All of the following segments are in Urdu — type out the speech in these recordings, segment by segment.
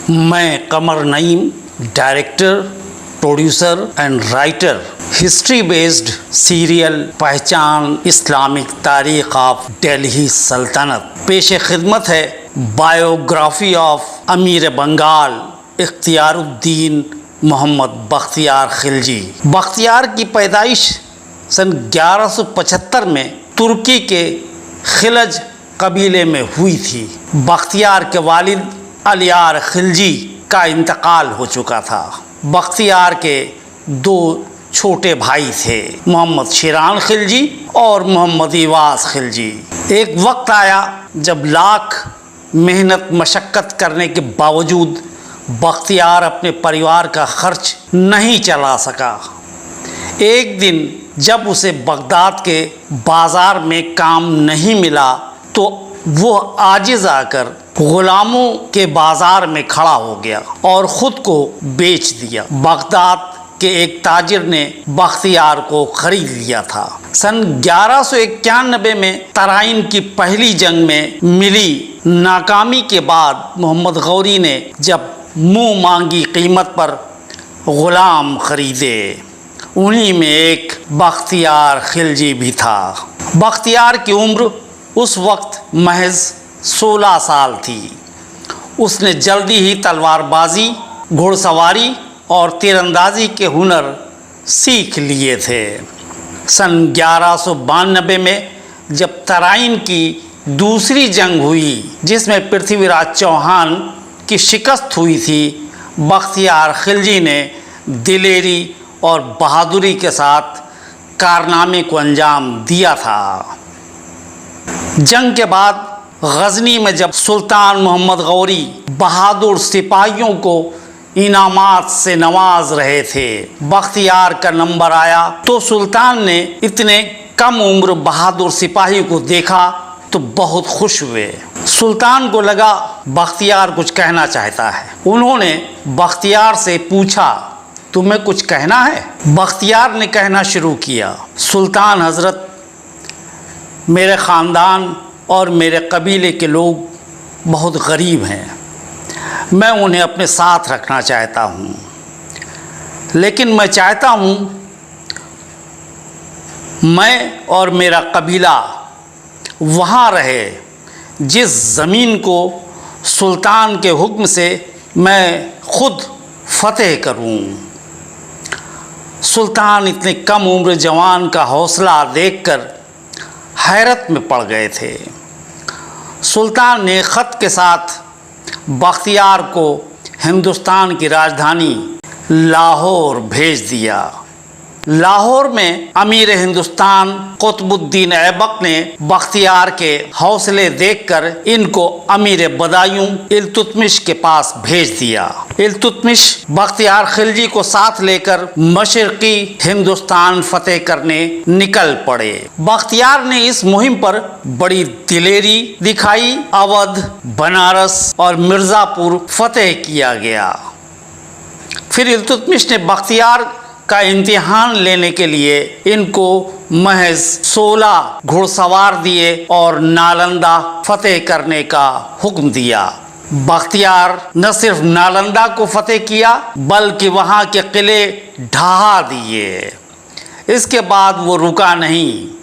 میں Qamar Naeem, director, producer and writer, history based serial پہچان اسلامک تاریخ آف دہلی سلطنت پیش خدمت ہے بایوگرافی آف امیر بنگال اختیار الدین محمد بختیار خلجی۔ بختیار کی پیدائش سن 1175 میں ترکی کے خلج قبیلے میں ہوئی تھی۔ بختیار کے والد الیار خلجی کا انتقال ہو چکا تھا۔ بختیار کے دو چھوٹے بھائی تھے، محمد شیران خلجی اور محمد ایواز خلجی۔ ایک وقت آیا جب لاکھ محنت مشقت کرنے کے باوجود بختیار اپنے پریوار کا خرچ نہیں چلا سکا۔ ایک دن جب اسے بغداد کے بازار میں کام نہیں ملا تو وہ عاجز آ کر غلاموں کے بازار میں کھڑا ہو گیا اور خود کو بیچ دیا۔ بغداد کے ایک تاجر نے بختیار کو خرید لیا تھا۔ سن 1191 میں ترائن کی پہلی جنگ میں ملی ناکامی کے بعد محمد غوری نے جب منہ مانگی قیمت پر غلام خریدے، انہی میں ایک بختیار خلجی بھی تھا۔ بختیار کی عمر اس وقت محض 16 سال تھی۔ اس نے جلدی ہی تلوار بازی، گھوڑ سواری اور تیر اندازی کے ہنر سیکھ لیے تھے۔ سن 1192 میں جب ترائن کی دوسری جنگ ہوئی جس میں پرتھوی راج چوہان کی شکست ہوئی تھی، بختیار خلجی نے دلیری اور بہادری کے ساتھ کارنامے کو انجام دیا تھا۔ جنگ کے بعد غزنی میں جب سلطان محمد غوری بہادر سپاہیوں کو انعامات سے نواز رہے تھے، بختیار کا نمبر آیا تو سلطان نے اتنے کم عمر بہادر سپاہی کو دیکھا تو بہت خوش ہوئے۔ سلطان کو لگا بختیار کچھ کہنا چاہتا ہے۔ انہوں نے بختیار سے پوچھا، تمہیں کچھ کہنا ہے؟ بختیار نے کہنا شروع کیا، سلطان حضرت، میرے خاندان اور میرے قبیلے کے لوگ بہت غریب ہیں، میں انہیں اپنے ساتھ رکھنا چاہتا ہوں، لیکن میں چاہتا ہوں میں اور میرا قبیلہ وہاں رہے جس زمین کو سلطان کے حکم سے میں خود فتح کروں۔ سلطان اتنے کم عمر جوان کا حوصلہ دیکھ کر حیرت میں پڑ گئے تھے۔ سلطان نے خط کے ساتھ بختیار کو ہندوستان کی راجدھانی لاہور بھیج دیا۔ لاہور میں امیر ہندوستان قطب الدین ایبک نے بختیار کے حوصلے دیکھ کر ان کو امیر بدایوں التتمش کے پاس بھیج دیا۔ التتمش بختیار خلجی کو ساتھ لے کر مشرقی ہندوستان فتح کرنے نکل پڑے۔ بختیار نے اس مہم پر بڑی دلیری دکھائی۔ اودھ، بنارس اور مرزا پور فتح کیا گیا۔ پھر التتمش نے بختیار کا امتحان لینے کے لیے ان کو محض 16 گھوڑ سوار دیے اور نالندہ فتح کرنے کا حکم دیا۔ بختیار نہ صرف نالندہ کو فتح کیا بلکہ وہاں کے قلعے ڈھا دیے۔ اس کے بعد وہ رکا نہیں،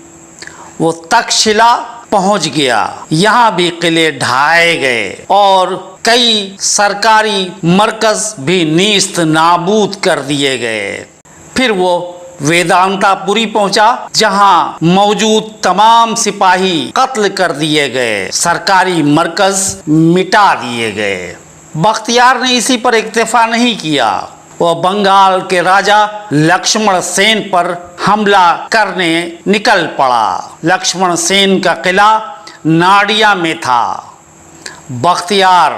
وہ تکشلا پہنچ گیا۔ یہاں بھی قلعے ڈھائے گئے اور کئی سرکاری مرکز بھی نیست نابود کر دیے گئے۔ پھر وہ ویدانتا پوری پہنچا جہاں موجود تمام سپاہی قتل کر دیے گئے، سرکاری مرکز مٹا دیے گئے۔ بختیار نے اسی پر اکتفا نہیں کیا، وہ بنگال کے راجا لکشمن سین پر حملہ کرنے نکل پڑا۔ لکشمن سین کا قلعہ ناڈیا میں تھا۔ بختیار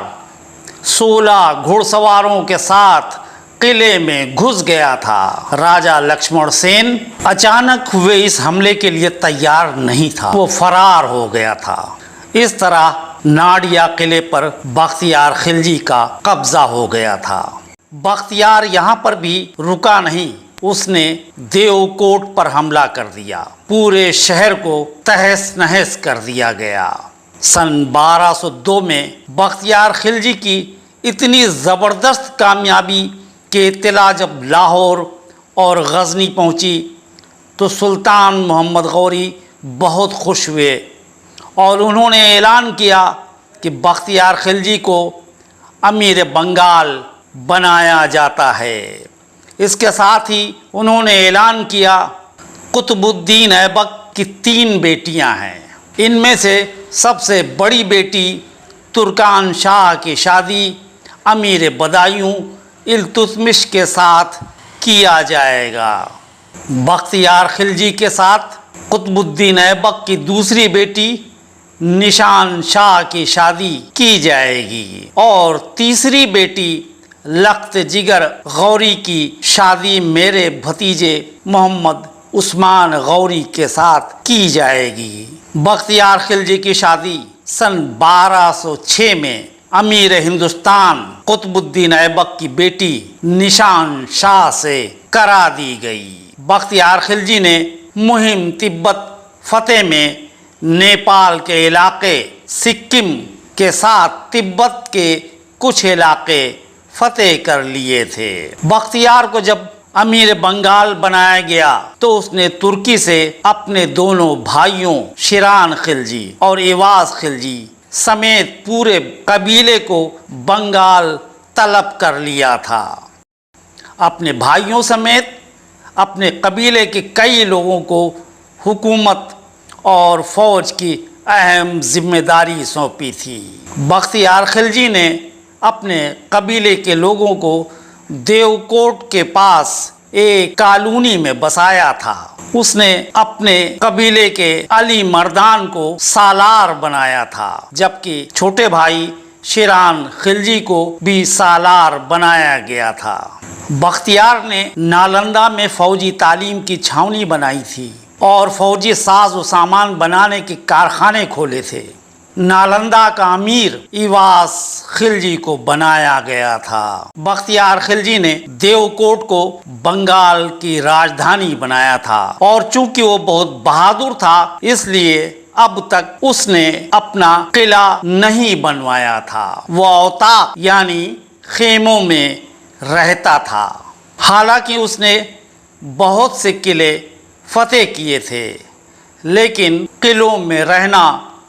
16 گھوڑ سواروں کے ساتھ قلعے میں گھس گیا تھا۔ راجا لکشمن سین اچانک ہوئے اس حملے کے لیے تیار نہیں تھا، وہ فرار ہو گیا تھا۔ اس طرح ناڈیا قلعے پر بختیار خلجی کا قبضہ ہو گیا تھا۔ بختیار یہاں پر بھی رکا نہیں، اس نے دیو کوٹ پر حملہ کر دیا، پورے شہر کو تہس نہس کر دیا گیا۔ سن 1202 میں بختیار خلجی کی اتنی زبردست کامیابی کی اطلاع جب لاہور اور غزنی پہنچی تو سلطان محمد غوری بہت خوش ہوئے اور انہوں نے اعلان کیا کہ بختیار خلجی کو امیر بنگال بنایا جاتا ہے۔ اس کے ساتھ ہی انہوں نے اعلان کیا قطب الدین ایبک کی 3 بیٹیاں ہیں، ان میں سے سب سے بڑی بیٹی ترکان شاہ کی شادی امیر بدایوں التتمش کے ساتھ کیا جائے گا۔ بختیار خلجی کے ساتھ قطب الدین ایبک کی دوسری بیٹی نشان شاہ کی شادی کی جائے گی اور تیسری بیٹی لخت جگر غوری کی شادی میرے بھتیجے محمد عثمان غوری کے ساتھ کی جائے گی۔ بختیار خلجی کی شادی سن 1206 میں امیر ہندوستان قطب الدین ایبک کی بیٹی نشان شاہ سے کرا دی گئی۔ بختیار خلجی نے مہم تبت فتح میں نیپال کے علاقے سکم کے ساتھ تبت کے کچھ علاقے فتح کر لیے تھے۔ بختیار کو جب امیر بنگال بنایا گیا تو اس نے ترکی سے اپنے دونوں بھائیوں شیران خلجی اور ایواز خلجی سمیت پورے قبیلے کو بنگال طلب کر لیا تھا۔ اپنے بھائیوں سمیت اپنے قبیلے کے کئی لوگوں کو حکومت اور فوج کی اہم ذمہ داری سونپی تھی۔ بختیار خلجی نے اپنے قبیلے کے لوگوں کو دیوکوٹ کے پاس ایک کالونی میں بسایا تھا۔ اس نے اپنے قبیلے کے علی مردان کو سالار بنایا تھا، جبکہ چھوٹے بھائی شیران خلجی کو بھی سالار بنایا گیا تھا۔ بختیار نے نالندہ میں فوجی تعلیم کی چھاونی بنائی تھی اور فوجی ساز و سامان بنانے کے کارخانے کھولے تھے۔ نالندہ کا امیر ایواز خلجی کو بنایا گیا تھا۔ بختیار خلجی نے دیوکوٹ کو بنگال کی راجدھانی بنایا تھا اور چونکہ وہ بہت بہادر تھا اس لیے اب تک اس نے اپنا قلعہ نہیں بنوایا تھا۔ وہ اوطاق یعنی خیموں میں رہتا تھا۔ حالانکہ اس نے بہت سے قلعے فتح کیے تھے لیکن قلعوں میں رہنا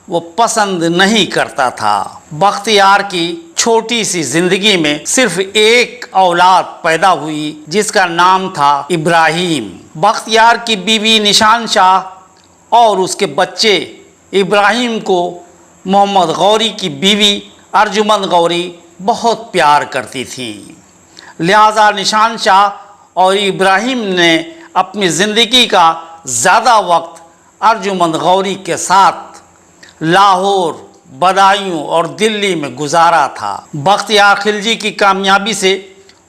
وہ پسند نہیں کرتا تھا۔ بختیار کی چھوٹی سی زندگی میں صرف ایک اولاد پیدا ہوئی جس کا نام تھا ابراہیم۔ بختیار کی بیوی نشان شاہ اور اس کے بچے ابراہیم کو محمد غوری کی بیوی ارجمند غوری بہت پیار کرتی تھی، لہذا نشان شاہ اور ابراہیم نے اپنی زندگی کا زیادہ وقت ارجمند غوری کے ساتھ لاہور، بدایوں اور دلی میں گزارا تھا۔ بختیار خلجی کی کامیابی سے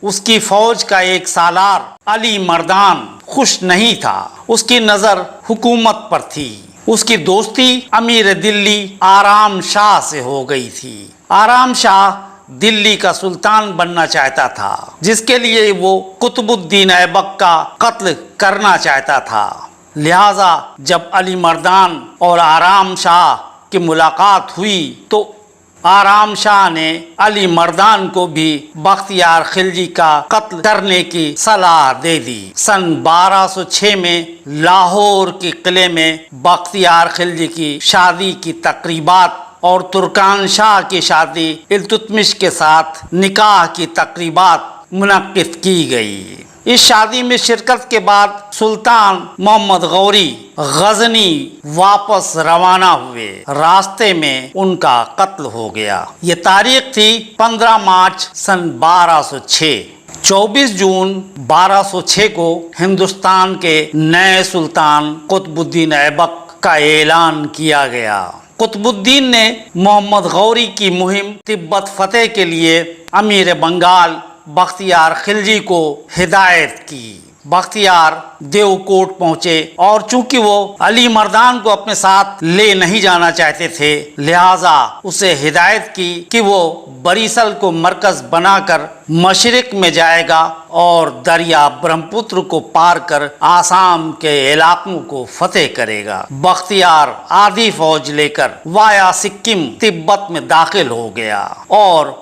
اس کی فوج کا ایک سالار علی مردان خوش نہیں تھا، اس کی نظر حکومت پر تھی۔ اس کی دوستی امیر دلی آرام شاہ سے ہو گئی تھی۔ آرام شاہ دلی کا سلطان بننا چاہتا تھا جس کے لیے وہ قطب الدین ایبک کا قتل کرنا چاہتا تھا، لہذا جب علی مردان اور آرام شاہ کی ملاقات ہوئی تو آرام شاہ نے علی مردان کو بھی بختیار خلجی کا قتل کرنے کی صلاح دے دی۔ سن 1206 میں لاہور کے قلعے میں بختیار خلجی کی شادی کی تقریبات اور ترکان شاہ کی شادی التتمش کے ساتھ نکاح کی تقریبات منعقد کی گئی۔ اس شادی میں شرکت کے بعد سلطان محمد غوری غزنی واپس روانہ ہوئے، راستے میں ان کا قتل ہو گیا۔ یہ تاریخ تھی 15 مارچ سن 1206۔ 24 جون 1206 کو ہندوستان کے نئے سلطان قطب الدین ایبک کا اعلان کیا گیا۔ قطب الدین نے محمد غوری کی مہم تبت فتح کے لیے امیر بنگال بختیار خلجی کو ہدایت کی۔ بختیار دیوکوٹ پہنچے اور چونکہ وہ علی مردان کو اپنے ساتھ لے نہیں جانا چاہتے تھے لہذا اسے ہدایت کی کہ وہ بریسل کو مرکز بنا کر مشرق میں جائے گا اور دریا برہمپتر کو پار کر آسام کے علاقوں کو فتح کرے گا۔ بختیار آدھی فوج لے کر وایا سکم تبت میں داخل ہو گیا اور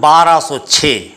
1206।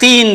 3